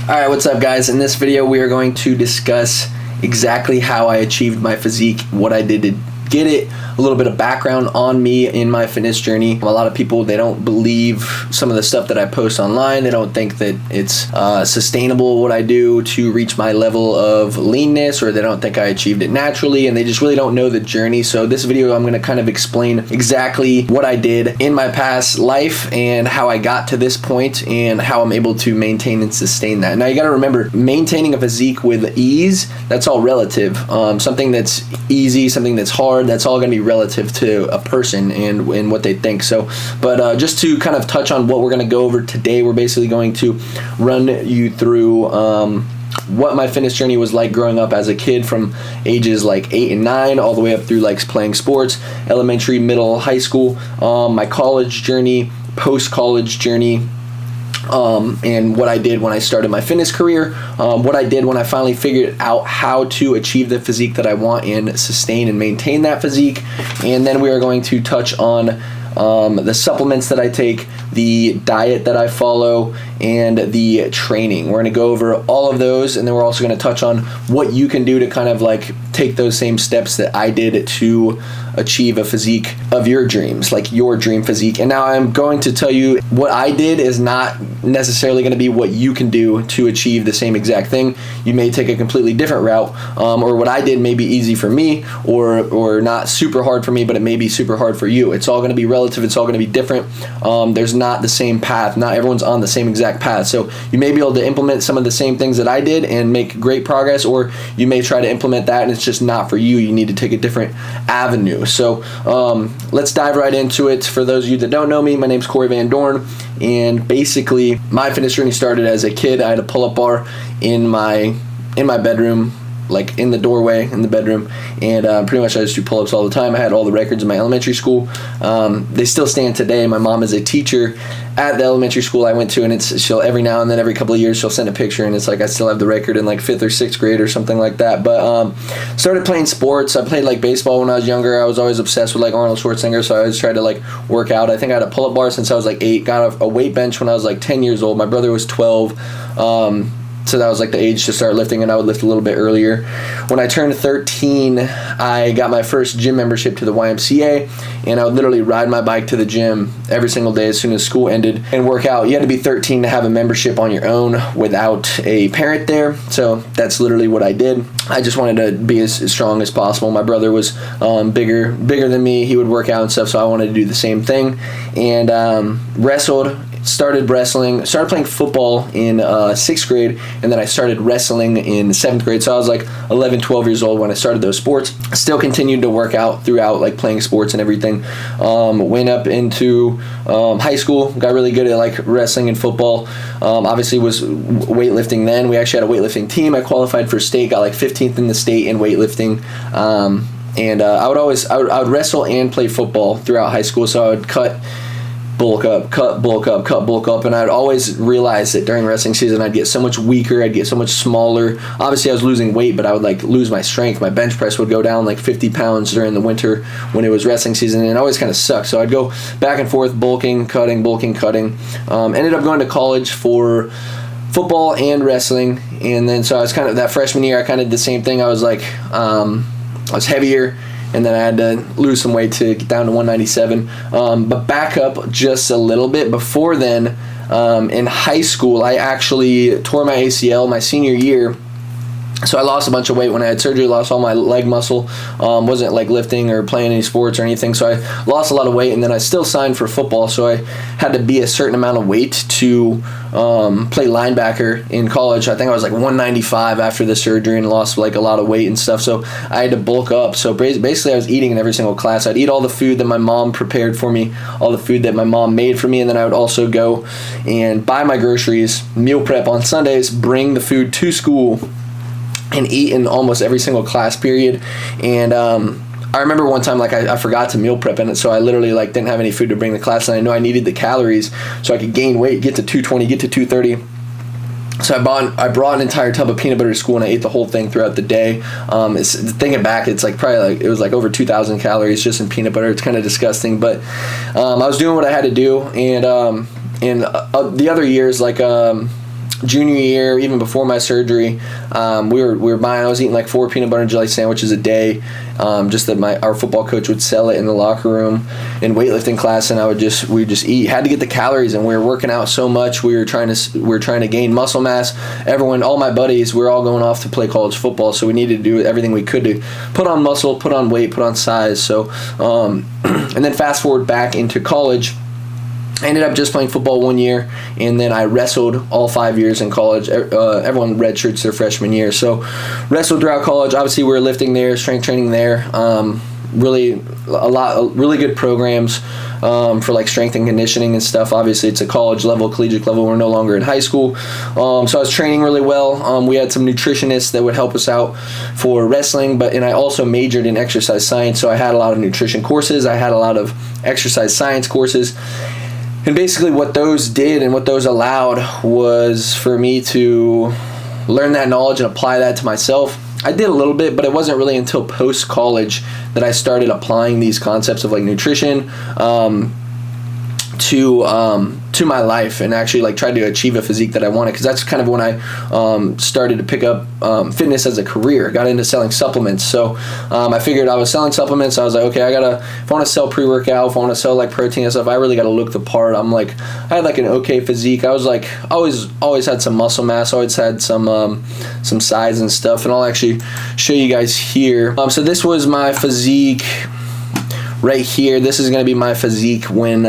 Alright, what's up guys? In this video we are going to discuss exactly how I achieved my physique, what I did to get it, a little bit of background on me in my fitness journey. A lot of people, they don't believe some of the stuff that I post online. They don't think that it's sustainable what I do to reach my level of leanness, or they don't think I achieved it naturally, and they just really don't know the journey. So this video I'm going to kind of explain exactly what I did in my past life and how I got to this point and how I'm able to maintain and sustain that. Now you got to remember, maintaining a physique with ease, that's all relative. Something that's easy, something that's hard, that's all going to be relative to a person and what they think. So, but just to kind of touch on what we're going to go over today, we're basically going to run you through what my fitness journey was like growing up as a kid, from ages like 8 and 9 all the way up through like playing sports, elementary, middle, high school, my college journey, post-college journey, and what I did when I started my fitness career, what I did when I finally figured out how to achieve the physique that I want and sustain and maintain that physique. And then we are going to touch on the supplements that I take, the diet that I follow, and the training. We're going to go over all of those, and then we're also going to touch on what you can do to kind of like take those same steps that I did to achieve a physique of your dreams, like your dream physique. And now I'm going to tell you what I did is not necessarily going to be what you can do to achieve the same exact thing. You may take a completely different route, or what I did may be easy for me, or not super hard for me, but it may be super hard for you. It's all going to be relative. It's all going to be different. There's not the same path. Not everyone's on the same exact path. So you may be able to implement some of the same things that I did and make great progress, or you may try to implement that and it's just not for you. You need to take a different avenue. So let's dive right into it. For those of you that don't know me, my name's Corey Van Dorn, and basically my fitness journey started as a kid. I had a pull-up bar in my bedroom, like in the doorway in the bedroom, and pretty much I just do pull-ups all the time. I had all the records in my elementary school. They still stand today. My mom is a teacher at the elementary school I went to, and she'll every now and then, every couple of years, she'll send a picture, and it's like I still have the record in like 5th or 6th grade or something like that. But started playing sports. I played like baseball when I was younger. I was always obsessed with like Arnold Schwarzenegger, so I always tried to like work out. I think I had a pull-up bar since I was like 8. Got a weight bench when I was like 10 years old. My brother was 12. So that was like the age to start lifting, and I would lift a little bit earlier. When I turned 13, I got my first gym membership to the YMCA, and I would literally ride my bike to the gym every single day as soon as school ended and work out. You had to be 13 to have a membership on your own without a parent there, so that's literally what I did. I just wanted to be as strong as possible. My brother was bigger than me. He would work out and stuff, so I wanted to do the same thing, and wrestled. Started playing football in 6th grade, and then I started wrestling in 7th grade. So I was like 11, 12 years old when I started those sports. Still continued to work out throughout, like playing sports and everything. Went up into high school, got really good at like wrestling and football. Obviously was weightlifting then. We actually had a weightlifting team. I qualified for state, got like 15th in the state in weightlifting. And I would wrestle and play football throughout high school. So I would bulk up, and I'd always realize that during wrestling season I'd get so much weaker, I'd get so much smaller. Obviously I was losing weight, but I would like lose my strength. My bench press would go down like 50 pounds during the winter when it was wrestling season, and it always kind of sucked. So I'd go back and forth, bulking, cutting. Ended up going to college for football and wrestling, and then so I was kind of, that freshman year I kind of did the same thing. I was like I was heavier, and then I had to lose some weight to get down to 197. But back up just a little bit. Before then, in high school, I actually tore my ACL my senior year. So I lost a bunch of weight when I had surgery, lost all my leg muscle, wasn't like lifting or playing any sports or anything, so I lost a lot of weight, and then I still signed for football, so I had to be a certain amount of weight to play linebacker in college. I think I was like 195 after the surgery and lost like a lot of weight and stuff, so I had to bulk up. So basically I was eating in every single class. I'd eat all the food that my mom prepared for me, all the food that my mom made for me, and then I would also go and buy my groceries, meal prep on Sundays, bring the food to school, and eat in almost every single class period. And I remember one time like I forgot to meal prep in it, so I literally like didn't have any food to bring to class, and I know I needed the calories so I could gain weight, get to 220, get to 230. So I brought an entire tub of peanut butter to school, and I ate the whole thing throughout the day. Thinking back, it's like probably like it was like over 2,000 calories just in peanut butter. It's kind of disgusting, but I was doing what I had to do. And in the other years, like junior year, even before my surgery, we were buying. I was eating like 4 peanut butter and jelly sandwiches a day, just that our football coach would sell it in the locker room in weightlifting class, and we would just eat. Had to get the calories, and we were working out so much. We were trying to gain muscle mass. All my buddies, we were all going off to play college football, so we needed to do everything we could to put on muscle, put on weight, put on size. So, and then fast forward back into college. I ended up just playing football 1 year, and then I wrestled all 5 years in college. Everyone redshirts their freshman year. So wrestled throughout college. Obviously, we were lifting there, strength training there. Really good programs for like strength and conditioning and stuff. Obviously, it's a college level, collegiate level. We're no longer in high school. So I was training really well. We had some nutritionists that would help us out for wrestling, and I also majored in exercise science. So I had a lot of nutrition courses. I had a lot of exercise science courses. And basically what those did and what those allowed was for me to learn that knowledge and apply that to myself. I did a little bit, but it wasn't really until post-college that I started applying these concepts of like nutrition to my life, and actually like tried to achieve a physique that I wanted, because that's kind of when I started to pick up fitness as a career. Got into selling supplements. So I figured I was selling supplements. I was like, okay, if I want to sell pre-workout, if I want to sell like protein and stuff, I really got to look the part. I had like an okay physique. I was like always had some muscle mass, always had some size and stuff, and I'll actually show you guys here. So this was my physique right here. This is going to be my physique when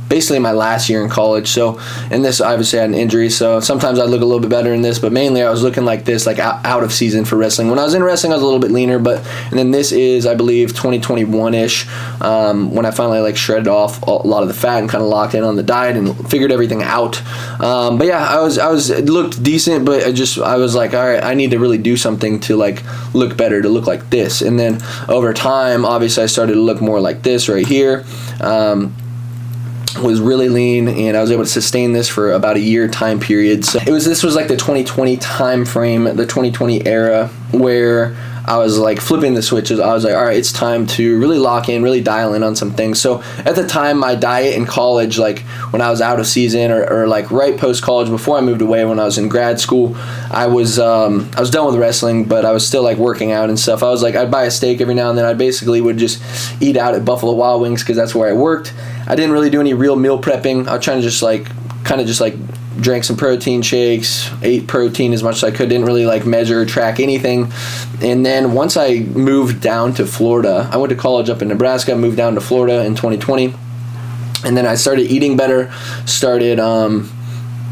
basically my last year in college. So, and this obviously had an injury, so sometimes I look a little bit better in this, but mainly I was looking like this, like out of season for wrestling. When I was in wrestling, I was a little bit leaner, and then this is, I believe, 2021-ish, when I finally like shredded off a lot of the fat and kind of locked in on the diet and figured everything out. But yeah, it looked decent, but I was like, all right, I need to really do something to like look better, to look like this. And then over time, obviously I started to look more like this right here. Was really lean, and I was able to sustain this for about a year time period. So this was like the 2020 time frame, the 2020 era, where I was like flipping the switches. I was like, all right, it's time to really lock in, really dial in on some things. So at the time, my diet in college, like when I was out of season or like right post college, before I moved away, when I was in grad school, I was done with wrestling, but I was still like working out and stuff. I was like, I'd buy a steak every now and then. I basically would just eat out at Buffalo Wild Wings because that's where I worked. I didn't really do any real meal prepping. I was trying to just drank some protein shakes, ate protein as much as I could, didn't really like measure or track anything. And then once I moved down to Florida, I went to college up in Nebraska, moved down to Florida in 2020, and then I started eating better,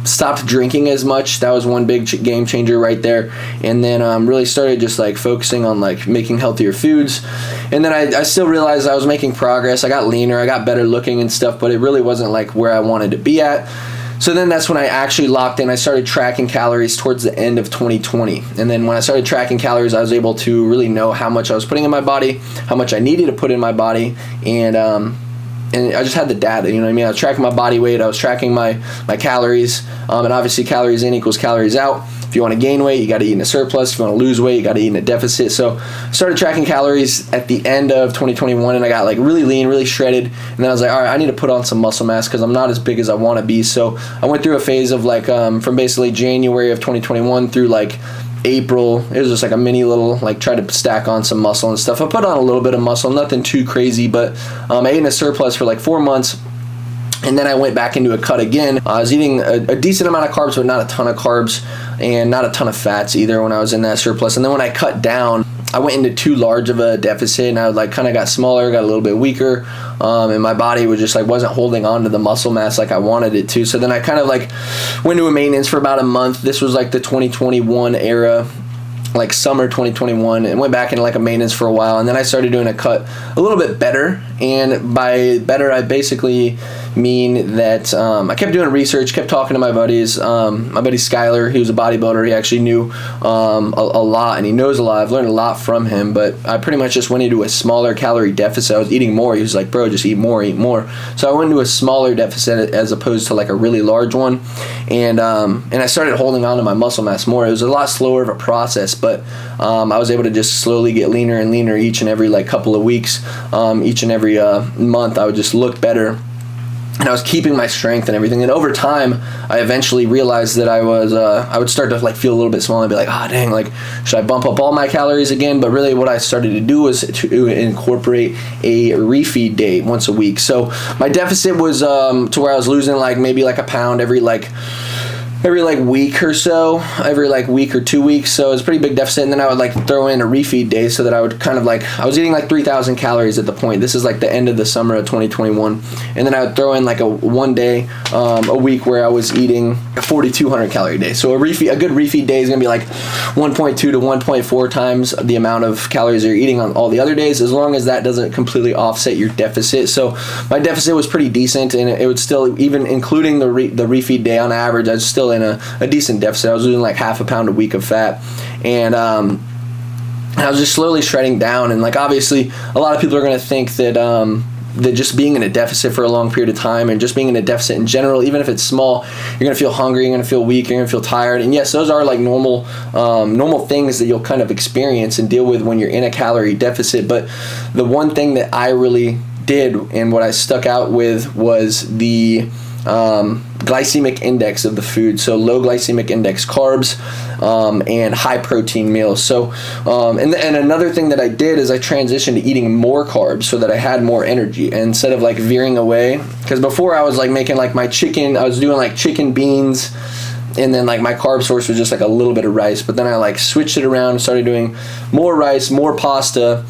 stopped drinking as much. That was one big game changer right there. And then really started just like focusing on like making healthier foods. And then I still realized I was making progress. I got leaner, I got better looking and stuff, but it really wasn't like where I wanted to be at. So then that's when I actually locked in. I started tracking calories towards the end of 2020. And then when I started tracking calories, I was able to really know how much I was putting in my body, how much I needed to put in my body, and I just had the data, you know what I mean? I was tracking my body weight, I was tracking my calories, and obviously calories in equals calories out. If you want to gain weight, you got to eat in a surplus. If you want to lose weight, you got to eat in a deficit. So I started tracking calories at the end of 2021, and I got like really lean, really shredded. And then I was like, all right, I need to put on some muscle mass because I'm not as big as I want to be. So I went through a phase of like from basically January of 2021 through like April. It was just like a mini little, like, try to stack on some muscle and stuff. I put on a little bit of muscle, nothing too crazy, but I ate in a surplus for like 4 months. And then I went back into a cut again. I was eating a decent amount of carbs, but not a ton of carbs, and not a ton of fats either when I was in that surplus. And then when I cut down, I went into too large of a deficit, and I like kind of got smaller, got a little bit weaker, and my body was just like wasn't holding on to the muscle mass like I wanted it to. So then I kind of like went to a maintenance for about a month. This was like the 2021 era, like summer 2021, and went back into like a maintenance for a while. And then I started doing a cut a little bit better, and by better I basically mean that I kept doing research, kept talking to my buddies. My buddy Skyler, he was a bodybuilder. He actually knew a lot, and he knows a lot. I've learned a lot from him, but I pretty much just went into a smaller calorie deficit. I was eating more. He was like, bro, just eat more, eat more. So I went into a smaller deficit as opposed to like a really large one, and I started holding on to my muscle mass more. It was a lot slower of a process, but I was able to just slowly get leaner and leaner each and every like couple of weeks. Each and every month I would just look better. and I was keeping my strength and everything. And over time, I eventually realized that I would start to like feel a little bit small and be like, oh dang, like should I bump up all my calories again? But really what I started to do was to incorporate a refeed day once a week. So my deficit was to where I was losing like maybe like a pound every week or so, every like week or 2 weeks. So it's a pretty big deficit. And then I would like throw in a refeed day so that I would kind of like, I was eating like 3,000 calories at the point. This is like the end of the summer of 2021. And then I would throw in like a one day a week where I was eating a 4,200 calorie day. So a good refeed day is going to be like 1.2 to 1.4 times the amount of calories you're eating on all the other days, as long as that doesn't completely offset your deficit. So my deficit was pretty decent, and it would still, even including the refeed day on average, I was still in a decent deficit. I was losing like half a pound a week of fat, and I was just slowly shredding down. And like obviously a lot of people are going to think that that just being in a deficit for a long period of time, and just being in a deficit in general, even if it's small, you're going to feel hungry, you're going to feel weak, you're going to feel tired. And yes, those are like normal things that you'll kind of experience and deal with when you're in a calorie deficit. But the one thing that I really did, and what I stuck out with, was the glycemic index of the food. So low glycemic index carbs and high protein meals. So and another thing that I did is I transitioned to eating more carbs so that I had more energy, and instead of like veering away, because before I was like making like my chicken, I was doing like chicken, beans, and then like my carb source was just like a little bit of rice. But then I like switched it around and started doing more rice, more pasta,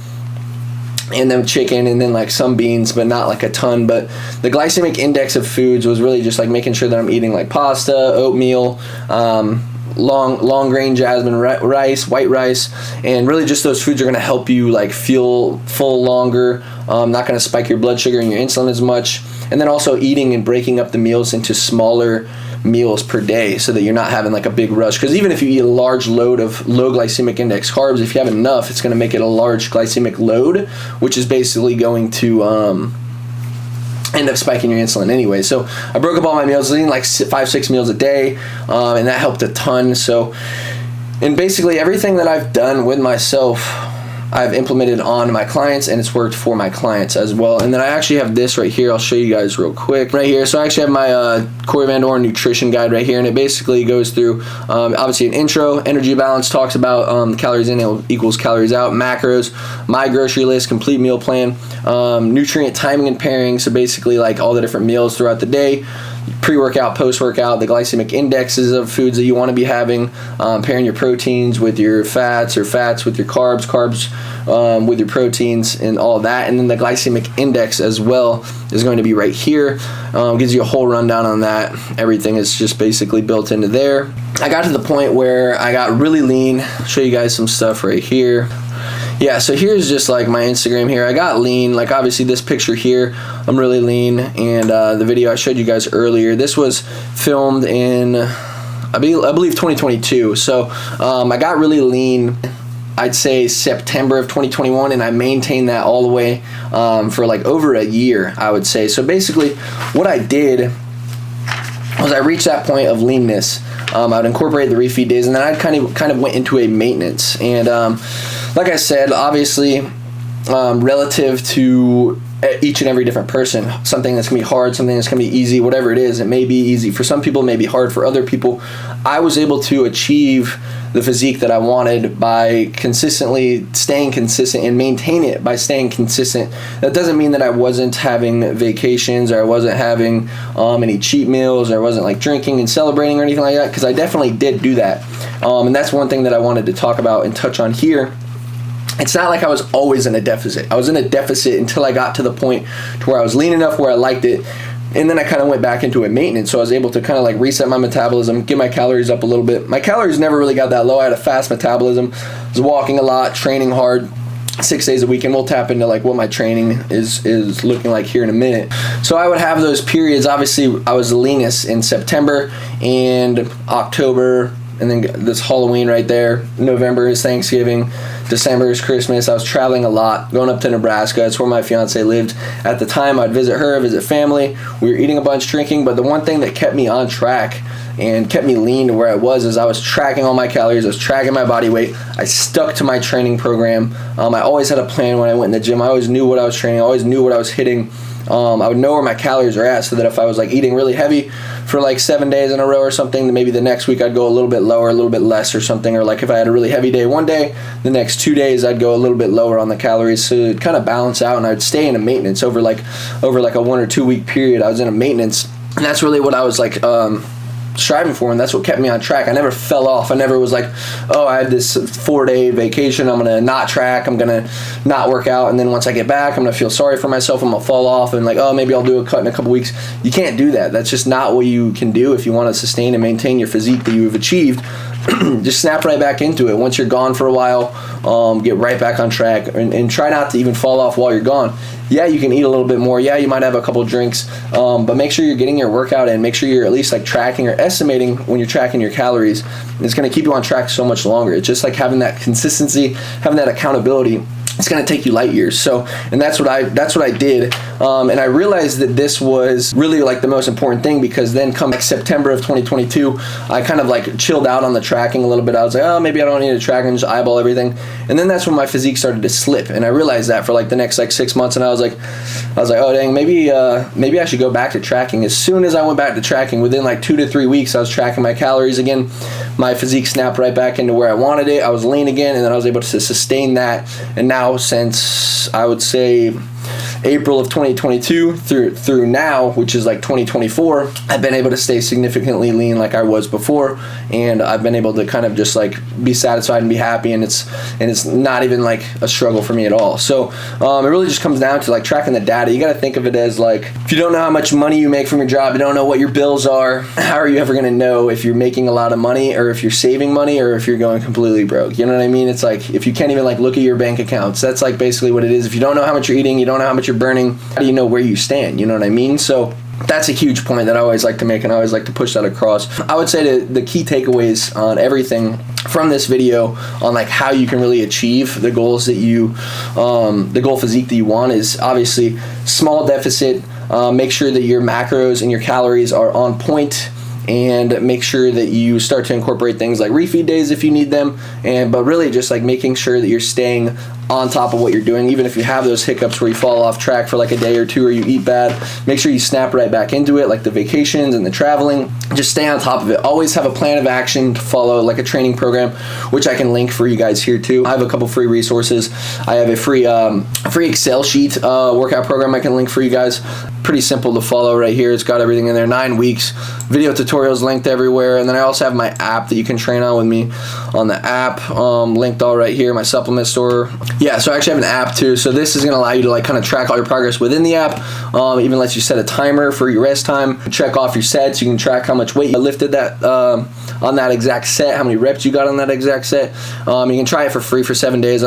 and then chicken, and then like some beans, but not like a ton. But the glycemic index of foods was really just like making sure that I'm eating like pasta, oatmeal, long grain jasmine rice, white rice, and really just those foods are going to help you like feel full longer, not going to spike your blood sugar and your insulin as much. And then also eating and breaking up the meals into smaller meals per day so that you're not having like a big rush, because even if you eat a large load of low glycemic index carbs, if you have enough, it's going to make it a large glycemic load, which is basically going to end up spiking your insulin anyway. So I broke up all my meals, eating like 5-6 meals a day, and that helped a ton. So, and basically everything that I've done with myself, I've implemented on my clients, and it's worked for my clients as well. And then I actually have this right here. I'll show you guys real quick right here. So I actually have my Corey Van Doren nutrition guide right here, and it basically goes through obviously an intro, energy balance, talks about calories in equals calories out, macros, my grocery list, complete meal plan, nutrient timing and pairing. So basically like all the different meals throughout the day, pre-workout, post-workout, the glycemic indexes of foods that you want to be having, pairing your proteins with your fats, or fats with your carbs with your proteins, and all that. And then the glycemic index as well is going to be right here. Gives you a whole rundown on that. Everything is just basically built into there. I got to the point where I got really lean. I'll show you guys some stuff right here. Yeah, so here's just like my Instagram here. I got lean, like obviously this picture here, I'm really lean, and the video I showed you guys earlier, this was filmed in, I believe 2022. So I got really lean, I'd say September of 2021, and I maintained that all the way for like over a year, I would say. So basically what I did was I reached that point of leanness. I would incorporate the refeed days, and then I kind of went into a maintenance. And like I said, obviously, relative to each and every different person, something that's going to be hard, something that's going to be easy, whatever it is, it may be easy. For some people, it may be hard. For other people, I was able to achieve the physique that I wanted by consistently staying consistent and maintain it by staying consistent. That doesn't mean that I wasn't having vacations, or I wasn't having any cheat meals, or I wasn't like drinking and celebrating or anything like that, because I definitely did do that. And that's one thing that I wanted to talk about and touch on here. It's not like I was always in a deficit. I was in a deficit until I got to the point to where I was lean enough where I liked it. And then I kind of went back into a maintenance. So I was able to kind of like reset my metabolism, get my calories up a little bit. My calories never really got that low. I had a fast metabolism. I was walking a lot, training hard, 6 days a week, and we'll tap into like what my training is looking like here in a minute. So I would have those periods. Obviously, I was the leanest in September and October, and then this Halloween right there. November is Thanksgiving. December is Christmas. I was traveling a lot, going up to Nebraska. That's where my fiance lived at the time. I'd visit her, visit family. We were eating a bunch, drinking. But the one thing that kept me on track and kept me lean to where I was is I was tracking all my calories. I was tracking my body weight. I stuck to my training program. I always had a plan when I went in the gym. I always knew what I was training. I always knew what I was hitting I would know where my calories are at, so that if I was like eating really heavy for like 7 days in a row or something, then maybe the next week I'd go a little bit lower, a little bit less or something. Or like if I had a really heavy day one day, the next 2 days I'd go a little bit lower on the calories, so it'd kind of balance out, and I'd stay in a maintenance over like a 1 or 2 week period. I was in a maintenance, and that's really what I was like striving for, and that's what kept me on track. I never fell off. I never was like, oh, I had this 4-day vacation, I'm gonna not track, I'm gonna not work out, and then once I get back I'm gonna feel sorry for myself, I'm gonna fall off and like, oh, maybe I'll do a cut in a couple weeks. You can't do that. That's just not what you can do if you want to sustain and maintain your physique that you've achieved. Just snap right back into it. Once you're gone for a while, get right back on track, and try not to even fall off while you're gone. Yeah, you can eat a little bit more. Yeah, you might have a couple drinks, but make sure you're getting your workout in. Make sure you're at least like tracking or estimating when you're tracking your calories. It's going to keep you on track so much longer. It's just like having that consistency, having that accountability. It's going to take you light years. So, and that's what I did. And I realized that this was really like the most important thing, because then come like September of 2022, I kind of like chilled out on the tracking a little bit. I was like, oh, maybe I don't need to track and just eyeball everything. And then that's when my physique started to slip. And I realized that for like the next like 6 months. And I was like, oh dang, maybe I should go back to tracking. As soon as I went back to tracking, within like 2 to 3 weeks, I was tracking my calories again. My physique snapped right back into where I wanted it. I was lean again, and then I was able to sustain that. And now, since I would say April of 2022 through now, which is like 2024, I've been able to stay significantly lean like I was before, and I've been able to kind of just like be satisfied and be happy, and it's not even like a struggle for me at all. So it really just comes down to like tracking the data. You got to think of it as like, if you don't know how much money you make from your job, you don't know what your bills are, how are you ever going to know if you're making a lot of money, or if you're saving money, or if you're going completely broke? You know what I mean? It's like, if you can't even like look at your bank accounts, that's like basically what it is. If you don't know how much you're eating, you don't know how much you're burning, how do you know where you stand? You know what I mean? So that's a huge point that I always like to make, and I always like to push that across. I would say the key takeaways on everything from this video on like how you can really achieve the goals that you, the goal physique that you want, is obviously small deficit. Make sure that your macros and your calories are on point, and make sure that you start to incorporate things like refeed days if you need them, but really just like making sure that you're staying on top of what you're doing. Even if you have those hiccups where you fall off track for like a day or two, or you eat bad, make sure you snap right back into it, like the vacations and the traveling. Just stay on top of it. Always have a plan of action to follow, like a training program, which I can link for you guys here too. I have a couple free resources. I have a free Excel sheet workout program I can link for you guys. Pretty simple to follow right here. It's got everything in there. 9 weeks, video tutorials linked everywhere. And then I also have my app that you can train on with me on the app, linked all right here, my supplement store. Yeah, so I actually have an app too. So this is going to allow you to like kind of track all your progress within the app. Even lets you set a timer for your rest time, check off your sets. You can track how much weight you lifted that on that exact set, how many reps you got on that exact set. You can try it for free for 7 days.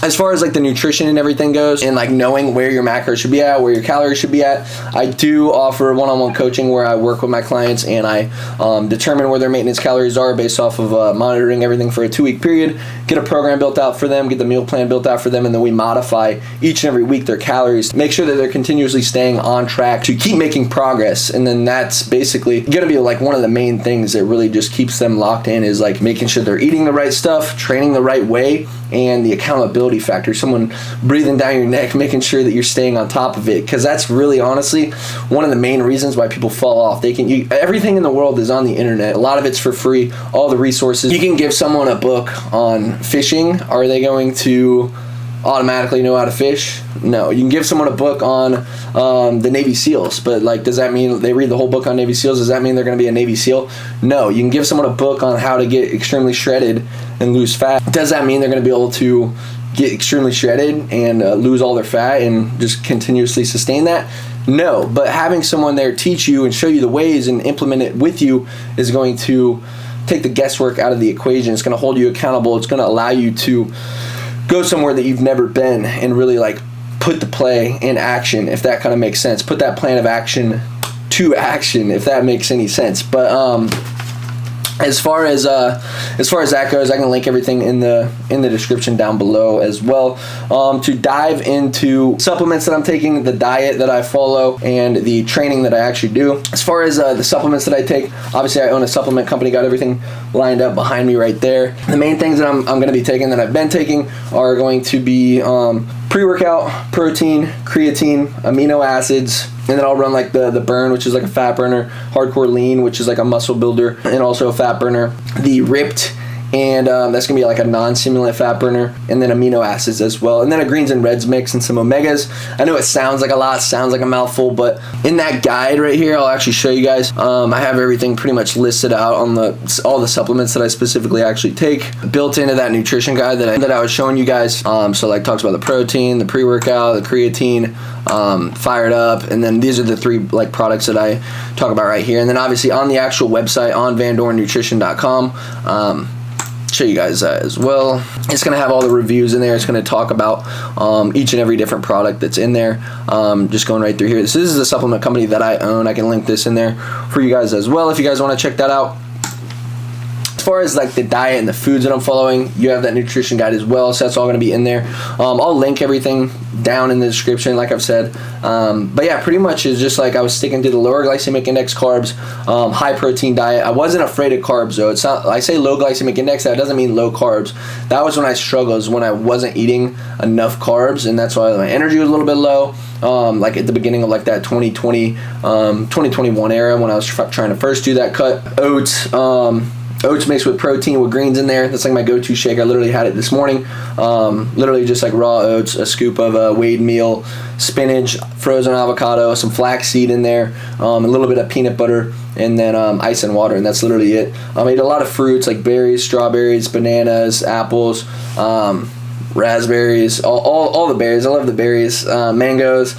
As far as like the nutrition and everything goes, and like knowing where your macros should be at, where your calories should be at, I do offer one-on-one coaching where I work with my clients, and I determine where their maintenance calories are based off of monitoring everything for a 2-week period, get a program built out for them, get the meal plan built out for them, and then we modify each and every week their calories, make sure that they're continuously staying on track to keep making progress. And then that's basically going to be like one of the main things that really just keeps them locked in, is like making sure they're eating the right stuff, training the right way, and the accountability factor, someone breathing down your neck, making sure that you're staying on top of it, because that's really honestly one of the main reasons why people fall off. Everything in the world is on the internet. A lot of it's for free, all the resources. You can give someone a book on fishing. Are they going to automatically know how to fish? No. You can give someone a book on the Navy SEALs, but like, does that mean they read the whole book on Navy SEALs? Does that mean they're going to be a Navy SEAL? No. You can give someone a book on how to get extremely shredded and lose fat. Does that mean they're going to be able to get extremely shredded and lose all their fat and just continuously sustain that? No. But having someone there teach you and show you the ways and implement it with you is going to take the guesswork out of the equation. It's going to hold you accountable. It's going to allow you to go somewhere that you've never been and really like put the play in action, if that kind of makes sense. Put that plan of action to action, if that makes any sense. But As far as that goes, I can link everything in the description down below as well. To dive into supplements that I'm taking, the diet that I follow, and the training that I actually do. As far as the supplements that I take, obviously I own a supplement company, got everything lined up behind me right there. The main things that I'm going to be taking, that I've been taking, are going to be pre-workout, protein, creatine, amino acids, and then I'll run like the burn, which is like a fat burner, hardcore lean, which is like a muscle builder, and also a fat burner, the ripped, and that's gonna be like a non-stimulant fat burner, and then amino acids as well, and then a greens and reds mix and some omegas. I know it sounds like a lot, sounds like a mouthful, but in that guide right here, I'll actually show you guys. I have everything pretty much listed out on all the supplements that I specifically actually take, built into that nutrition guide that I was showing you guys. So like talks about the protein, the pre-workout, the creatine, fired up, and then these are the three like products that I talk about right here. And then obviously on the actual website on VanDorenNutrition.com, show you guys that as well. It's going to have all the reviews in there. It's going to talk about each and every different product that's in there. Just going right through here. This is a supplement company that I own. I can link this in there for you guys as well if you guys want to check that out. As far as like the diet and the foods that I'm following, you have that nutrition guide as well, so that's all going to be in there. I'll link everything down in the description, like I've said. But yeah, pretty much is just like I was sticking to the lower glycemic index carbs, high protein diet. I wasn't afraid of carbs though. It's not, I say low glycemic index, that doesn't mean low carbs. That was when I struggled, is when I wasn't eating enough carbs, and that's why my energy was a little bit low. Like at the beginning of like that 2020, 2021 era, when I was trying to first do that cut. Oats mixed with protein with greens in there. That's like my go-to shake. I literally had it this morning. Literally just like raw oats, a scoop of weighed meal, spinach, frozen avocado, some flaxseed in there, a little bit of peanut butter, and then ice and water, and that's literally it. I ate a lot of fruits like berries, strawberries, bananas, apples, raspberries, all the berries. I love the berries, mangoes.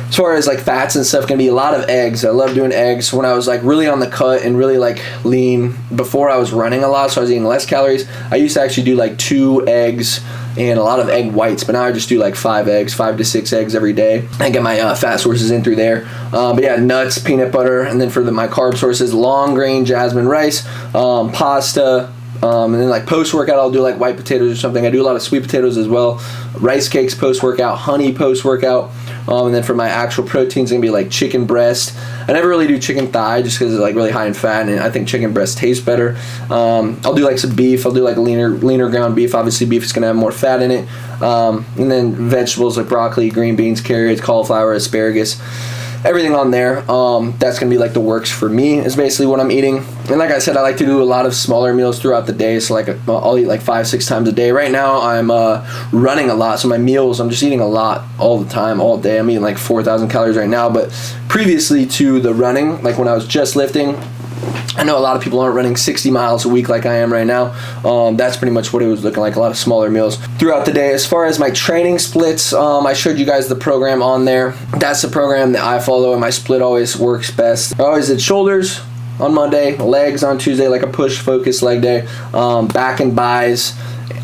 As far as like fats and stuff, gonna be a lot of eggs. I love doing eggs. When I was like really on the cut and really like lean before, I was running a lot, so I was eating less calories. I used to actually do like 2 eggs and a lot of egg whites, but now I just do like 5 to 6 eggs every day. I get my fat sources in through there. But yeah, nuts, peanut butter, and then for my carb sources, long grain jasmine rice, pasta. And then like post-workout, I'll do like white potatoes or something. I do a lot of sweet potatoes as well. Rice cakes post-workout, honey post-workout. And then for my actual proteins, it's going to be like chicken breast. I never really do chicken thigh just because it's like really high in fat, and I think chicken breast tastes better. I'll do like some beef. I'll do like leaner ground beef. Obviously, beef is going to have more fat in it. And then vegetables like broccoli, green beans, carrots, cauliflower, asparagus. Everything on there, that's going to be like the works for me, is basically what I'm eating. And like I said, I like to do a lot of smaller meals throughout the day, so like I'll eat like 5-6 times a day. Right now I'm running a lot, so my meals, I'm just eating a lot all the time, all day. I'm eating like 4,000 calories right now, but previously to the running, like when I was just lifting, I know a lot of people aren't running 60 miles a week like I am right now. That's pretty much what it was looking like, a lot of smaller meals throughout the day. As far as my training splits, I showed you guys the program on there. That's the program that I follow, and my split always works best. I always did shoulders on Monday, legs on Tuesday, like a push focus leg day, back and bis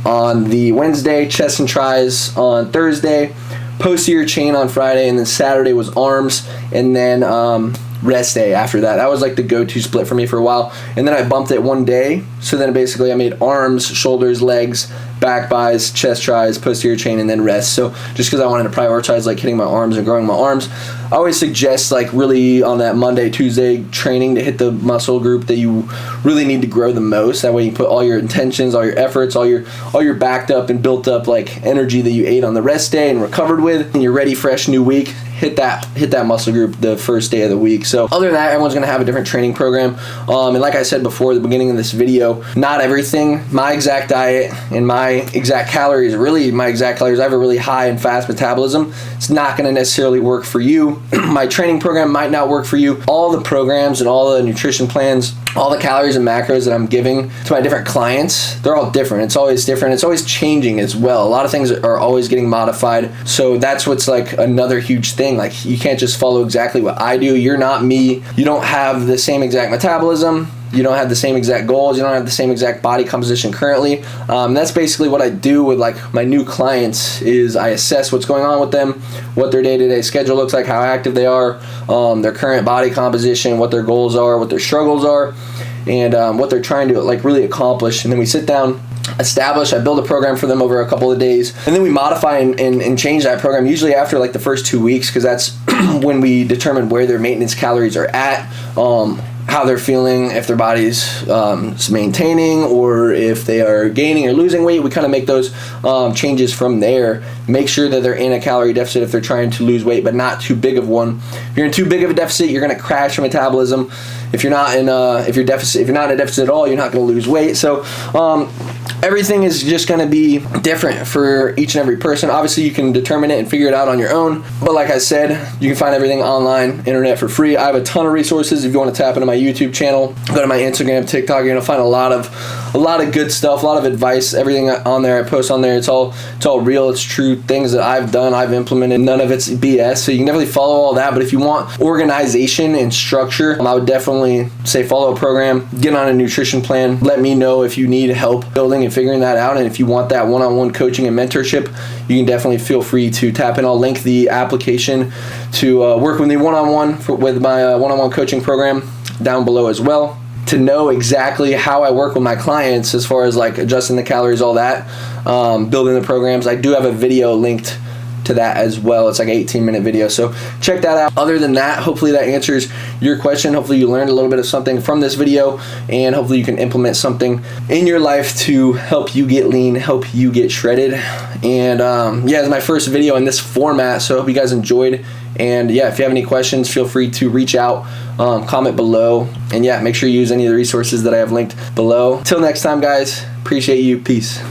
on the Wednesday, chest and tris on Thursday, posterior chain on Friday, and then Saturday was arms, and then rest day after that. That was like the go-to split for me for a while, and then I bumped it one day, so then basically I made arms, shoulders, legs, back, bis, chest, tris, posterior chain, and then rest. So just because I wanted to prioritize like hitting my arms and growing my arms, I always suggest like really on that Monday, Tuesday training to hit the muscle group that you really need to grow the most. That way you put all your intentions, all your efforts, all your backed up and built up like energy that you ate on the rest day and recovered with, and you're ready, fresh, new week. Hit that muscle group the first day of the week. So other than that, everyone's gonna have a different training program. And like I said before at the beginning of this video, not everything, my exact diet and my exact calories, really my exact calories, I have a really high and fast metabolism. It's not gonna necessarily work for you. My training program might not work for you. All the programs and all the nutrition plans, all the calories and macros that I'm giving to my different clients, they're all different. It's always different. It's always changing as well. A lot of things are always getting modified. So that's what's like another huge thing. Like you can't just follow exactly what I do. You're not me. You don't have the same exact metabolism. You don't have the same exact goals. You don't have the same exact body composition currently. That's basically what I do with like my new clients, is I assess what's going on with them, what their day-to-day schedule looks like, how active they are, their current body composition, what their goals are, what their struggles are. and what they're trying to like really accomplish. And then we sit down, I build a program for them over a couple of days, and then we modify and change that program usually after like the first 2 weeks, because that's when we determine where their maintenance calories are at, how they're feeling, if their body's maintaining, or if they are gaining or losing weight. We kind of make those changes from there. Make sure that they're in a calorie deficit if they're trying to lose weight, but not too big of one. If you're in too big of a deficit, you're going to crash your metabolism. If you're not in a deficit at all, you're not going to lose weight. So everything is just going to be different for each and every person. Obviously, you can determine it and figure it out on your own. But like I said, you can find everything online, internet, for free. I have a ton of resources. If you want to tap into my YouTube channel, go to my Instagram, TikTok, you're going to find a lot of good stuff, a lot of advice, everything on there. I post on there. It's all real. It's true things that I've done, I've implemented. None of it's BS. So you can definitely follow all that. But if you want organization and structure, I would definitely say follow a program, get on a nutrition plan. Let me know if you need help building and figuring that out. And if you want that one-on-one coaching and mentorship, you can definitely feel free to tap in. I'll link the application to work with me one-on-one with my one-on-one coaching program down below as well. To know exactly how I work with my clients as far as like adjusting the calories, all that, building the programs, I do have a video linked to that as well. It's like an 18-minute video, so check that out. Other than that, hopefully that answers your question. Hopefully you learned a little bit of something from this video, and hopefully you can implement something in your life to help you get lean, help you get shredded. And yeah, it's my first video in this format, so I hope you guys enjoyed. And yeah, if you have any questions, feel free to reach out, comment below, and yeah, make sure you use any of the resources that I have linked below. Till next time, guys, appreciate you. Peace.